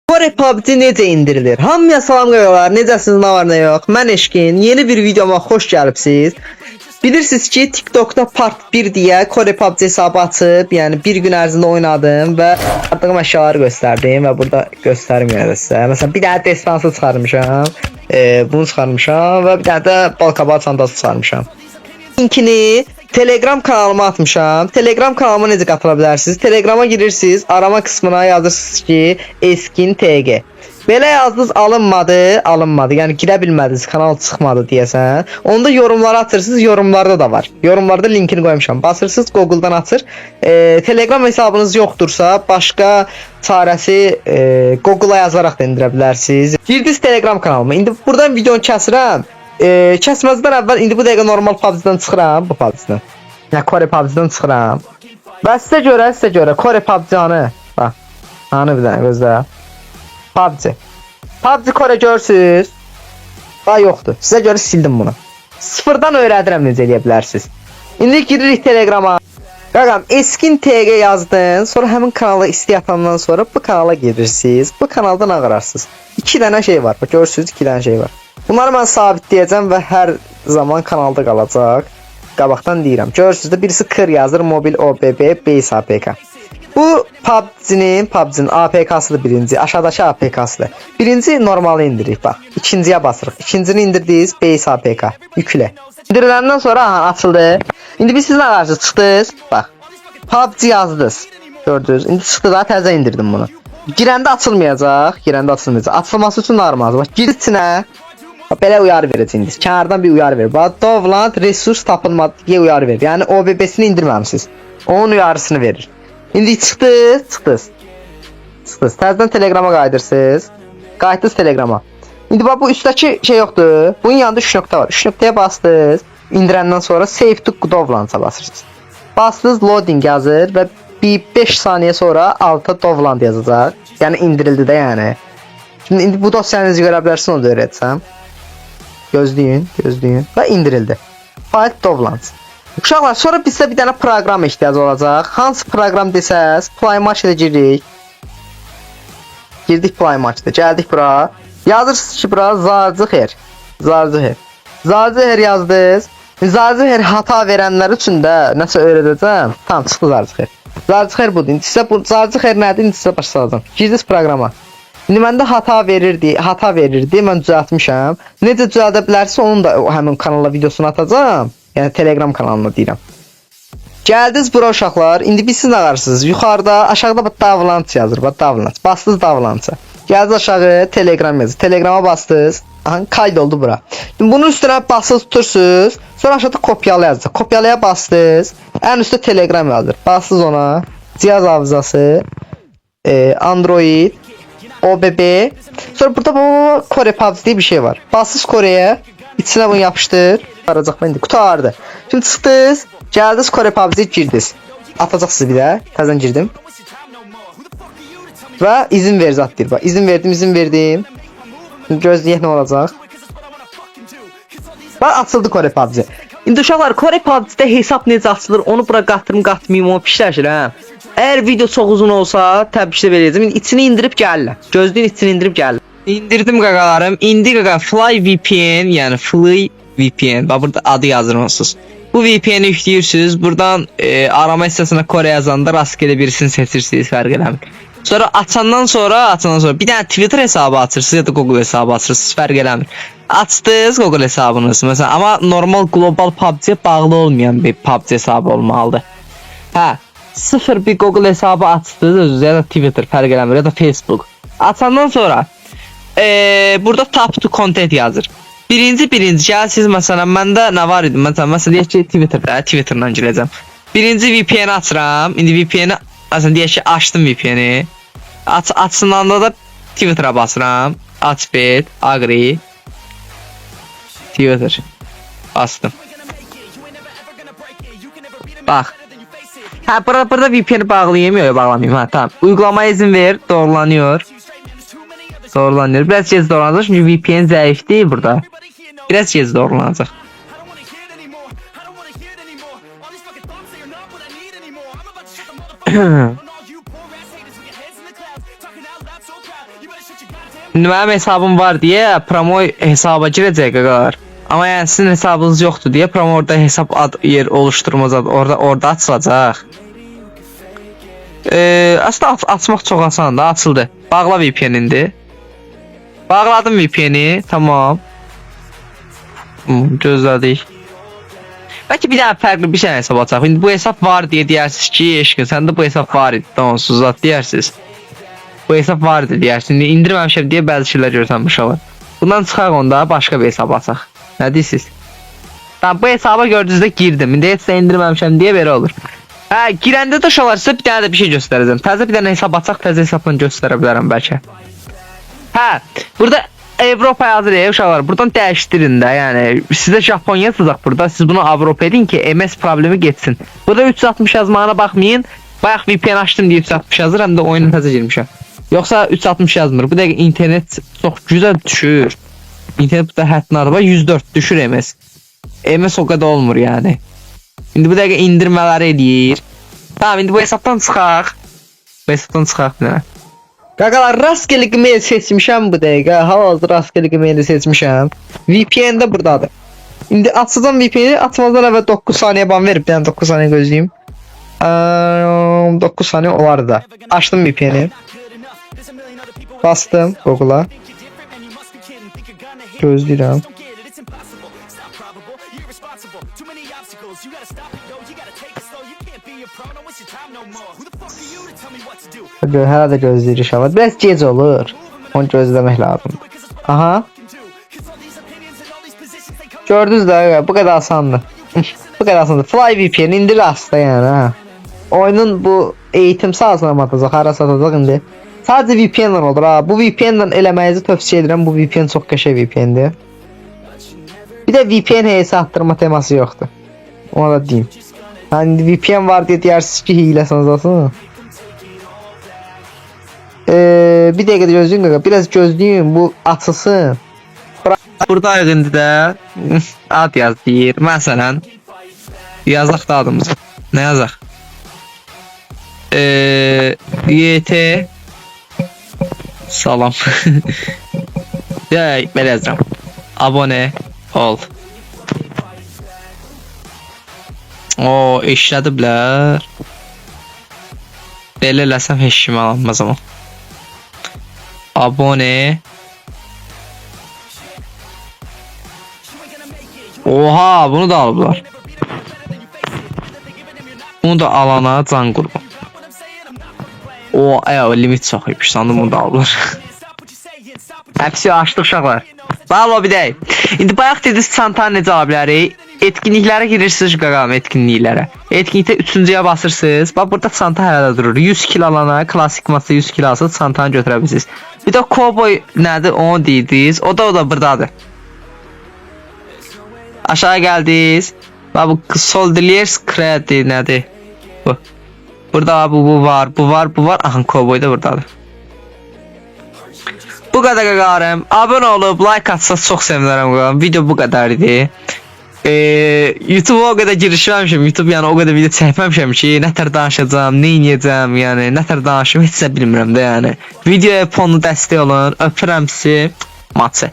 Kore PUBG necə indirilir? Hamıya salam qoyuyorlar. Necəsiniz, nə var, nə yox? Mən Eşkin. Yeni bir videoma xoş gəlibsiz. Bilirsiniz ki, TikTok'da part 1 deyə Kore PUBG hesabı açıb, yəni bir gün ərzində oynadım və aldığım əşyaları göstərdim və burada göstərim yenə də sizə. Məsələn, bir dənə destansı çıxarmışam, bunu çıxarmışam və bir dənə də balqabaq çantası çıxarmışam. Linkini Telegram kanalıma atmışam. Telegram kanalıma necə qatıla bilərsiniz? Telegrama girirsiniz, arama kısmına yazırsınız ki, Eskin TG. Belə yazdınız, alınmadı. Yəni girə bilmədiniz, kanal çıxmadı deyəsən. Onda yorumlara atırsınız, yorumlarda da var. Yorumlarda linkini qoymuşam. Basırsınız, Google'dan açır. Telegram hesabınız yoxdursa, başqa çarəsi Google'a yazaraq da indirə bilərsiniz. Girdiniz Telegram kanalıma. İndi buradan videonu kəsirəm. Kəsməzdən əvvəl indi bu dəqiqə normal PUBG-dən çıxıram, bu PUBG-dən. Yəni Kore PUBG-dən çıxıram. Və sizə görə Kore PUBG-anı, bax. Hanı bir dənə gözlə. PUBG Kore görürsüz. Bax yoxdur. Sizə görə sildim bunu. Sıfırdan öyrədirəm necə eləyə bilərsiniz. İndi giririk Telegrama. Qaqam, Eskin TG yazdın. Sonra həmin kanala istəyatandan sonra bu kanala gedirsiniz. Bu kanaldan ağırarsınız. 2 dənə şey var. Bax görürsüz, 2 dənə şey var. Bunları mən sabitləyəcəm və hər zaman kanalda qalacaq. Qabaqdan deyirəm. Görürsüz də birisi kır yazır, mobil OBB base APK. Bu PUBG-nin APK-sıdır birinci, aşağıdakı APK-sıdır. Birinci normalı indiririk bax. İkinciyə basırıq. İkincini indirdiniz base APK. Yüklə. İndiriləndən sonra aha açıldı. İndi biz sizin qarşınıza çıxdınız. Bax. PUBG yazdınız. Gördünüz. İndi çıxdı da təzə indirdim bunu. Girəndə açılmayacaq. Açılması üçün normaldır. Bax gir içinə. Belə uyarı verəcəksiniz. Kənardan bir uyarı verir. Bax Dovland resurs tapılmadı deyə uyarı verir. Yəni OBB-sini indirməmisiniz. Onun uyarısını verir. İndi çıxdınız. Təzədən Telegrama qayıdırsınız. Qayıtdınız Telegrama. İndi bax bu üstdəki şey yoxdur. Bunun yanında 3 nöqtə var. 3 nöqtəyə bastınız. İndirəndən sonra save to Dovland'a basırsınız. Bastınız loading yazır və bir 5 saniyə sonra alta Dovland yazacaq. Yəni indirildi də yəni. Şimdi indi bu dosyanızı görə bilərsiniz, onu da öyrətsəm. Gözləyin və indirildi. File Dovland. Uşaqlar, sonra bizə bir dənə proqram ehtiyacı olacaq. Hansı proqram desəz, Playmatch-da giririk. Girdik Playmatch-da, gəldik bura. Yazırsınız ki, bura Zarzuher yazdınız. Zarzuher hata verənlər üçün də nəsə öyrədəcəm. Tamam, çıxdı Zarzuher. Zarzuher budur. İndi sizə bu Zarzuher nədir? İndi sizə başlayacağım. Girdiniz proqrama. İndi məndə hata verirdi, mən düzəltmişəm. Necə düzəldə bilərsə onun da həmin kanala videosunu atacağım. Yəni Telegram kanalına deyirəm. Gəldiniz bura uşaqlar. İndi biz siz nə qarsınız? Yuxarıda, aşağıda bax Davlant yazır. Bax Davlant. Bastınız Davlant'a. Gəldiniz aşağı Telegram yazır. Telegrama bastınız. Aha, kayd oldu bura. Şimdi bunun üstüne basılı tutursunuz. Sonra aşağıda kopyala yazır. Kopyalaya bastınız. En üstte Telegram yazır. Bastınız ona. Cihaz hafızası. Android. OBB. Sonra burada bu Kore PUBG diye bir şey var. Bastınız Kore'ye. İçine bunu yapıştır. Arayacaq indi. Qutardı. Şimdi çıxdınız. Gəldiniz Kore PUBG girdiniz. Atacaqsınız bir də. Təzən girdim. Və izin ver zat deyir. Bax, izin verdim. Gözləyək nə olacaq. Bax, açıldı Kore PUBG. İndi uşaqlar, Kore PUBG-də hesab necə açılır, onu bura qatmayım, onu pişləşir, hə. Əgər video çox uzun olsa, təbii verəcəm. İndi içini indirib gəlirəm. Gözləyin, içini indirib gəlirəm. İndirdim qaqalarım. İndi qaqa Fly VPN, yəni Fly VPN. Bax, burada adı yazırsınız. Bu VPN-i yüklüyorsunuz. Buradan arama hissəsinə Kore yazanda rastgele birisini seçirsiniz, fərq eləmir. Sonra açandan sonra bir dənə Twitter hesabı açırsınız ya da Google hesabı açırsınız, fərq eləmir. Açdınız Google hesabınız məsələn, amma normal global PUBG-yə bağlı olmayan bir PUBG hesabı olmalıdır. Hə, sıfır bir Google hesabı açdınız özünüz ya da Twitter, fərq eləmir, ya da Facebook. Açandan sonra burada top to content yazır. Birinci gəlsiniz məsələn, məndə nə var idi? Məsələn deyək ki, Twitter'dan girəcəm. Birinci VPN açıram. İndi VPN-i məsələn deyək ki, açdım VPN-i. Açsınanda da Twitter'a basıram. Açbet, Agri, Twitter. Bastım. Bax. Hə, burada VPN-i bağlayayım, yox bağlamayayım. Hə, tamam. Uygulamaya izin ver, doğrulanıyor. Biraz gec doğrulanacaq çünki VPN zəif deyil burada. Biraz gec doğrulanacaq. İndi mənim hesabım var deyə promo hesaba girəcək qaqalar. Amma yəni sizin hesabınız yoxdur deyə promo orada hesab ad yer oluşturmaz orada açılacaq. Aslında açmaq çox asandır, açıldı. Bağla VPN-indi. Bağladım VPN-i, tamam. Gözlədik. Bəlkə bir dənə fərqli bir şey hesab açaq. İndi bu hesab var deyə deyərsiniz ki, eşkin, səndə bu hesab var idi, onsuz zat deyərsiniz. Bu hesab var idi deyərsiniz. İndi indirməmişəm deyə bəzi şeylər görsənmişəm. Bundan çıxaq onda başqa bir hesab açaq. Nə deyirsiniz? Tamam, bu hesaba gördüyünüzdə girdim. İndi heç də indirməmişəm deyə belə olur. Hə, girəndə də uşaqlar sizə bir dənə də bir şey göstərəcəm. Təzə bir dənə hesab açaq, təzə hesabla göstərə bilərəm bəlkə. Hə, burada Avropaya hazır uşaqlar. Buradan dəyişdirin də, yəni sizə Japonya sızaq burada. Siz bunu Avropa edin ki, MS problemi getsin. Burada 360 yazmağına baxmayın. Bayaq VPN açdım deyə 360 yazır, həm də oyuna təzə girmişəm. Yoxsa 360 yazmır. Bu dəqiqə internet çox gözəl düşür. İnternet burada həddən araba 104 düşür MS. MS o qədər olmur yəni. İndi bu dəqiqə indirmələri eləyir. Tamam, indi bu hesabdan çıxaq. Bu hesabdan çıxaq bir dənə. Qaqalar, rastgele mail seçmişəm bu dəqiqə. Hal-hazırda rastgele maili seçmişəm. VPN də buradadır. İndi açacağım VPN-i, açmazdan əvvəl 9 saniyə ban verib. Bir dənə 9 saniyə gözləyim. 9 saniyə olardı da. Açdım VPN-i. Bastım Google-a. Gözləyirəm. Hələ də gözləyir inşallah. Biraz gec olur. Onu gözləmək lazım. Aha. Gördünüz də, bu qədər asandır. Bu qədər asandır. Fly VPN indir aslında yəni ha. Oyunun bu eğitim sahasına atacaq, hara satacaq indi. Sadəcə VPN-lə olur ha. Bu VPN-lə eləməyinizi tövsiyə edirəm. Bu VPN çox qəşəng VPN-dir. Bir də VPN heyəsi atdırma teması yoxdur. Ona da deyim. Hani VPN var deyə deyirsiniz ki, hiləsiniz olsun. Bir dəqiqə gözləyin qaqa. Biraz gözləyin, bu açılsın. Burada indi də ad yaz deyir. Məsələn, yazaq da adımızı. Nə yazaq? YT salam. Ya, belə yazıram. Abone ol. O, işlədiblər. Belə eləsəm heç kimi alınmaz ama. Abone. Oha, bunu da alıblar. Bunu da alana can qurban. O, limit çoxuymuş, sandım bunu da alıblar. Hepsi açdıq uşaqlar. Valla bir deyim. İndi bayaq dediniz çantanı necə ala bilərik? Etkinliklərə girirsiniz qaqam, etkinliklərə. Etkinlikdə 3-cüyə basırsınız. Bax burada çanta hələ də durur. 100 kil alana, klasik masa 100 kil alsa çantanı götürə bilirsiniz. Bir də cowboy nədir onu deyirdiniz. O da buradadır. Aşağı gəldiniz. Bax bu Soldier's Credit nədir? Bu. Burada bu var. Aha, cowboy da buradadır. Bu qədər qaqarım. Abone olub, like atsanız çox sevinərəm qaqarım. Video bu qədər idi. YouTube'a o qədər girişməmişəm. YouTube yəni o qədər video çəkməmişəm ki, nətər danışacağım, nə edəcəm, yəni nətər danışım heç də bilmirəm də yəni. Videoya ponu dəstək olun. Öpürəm sizi. Maçı.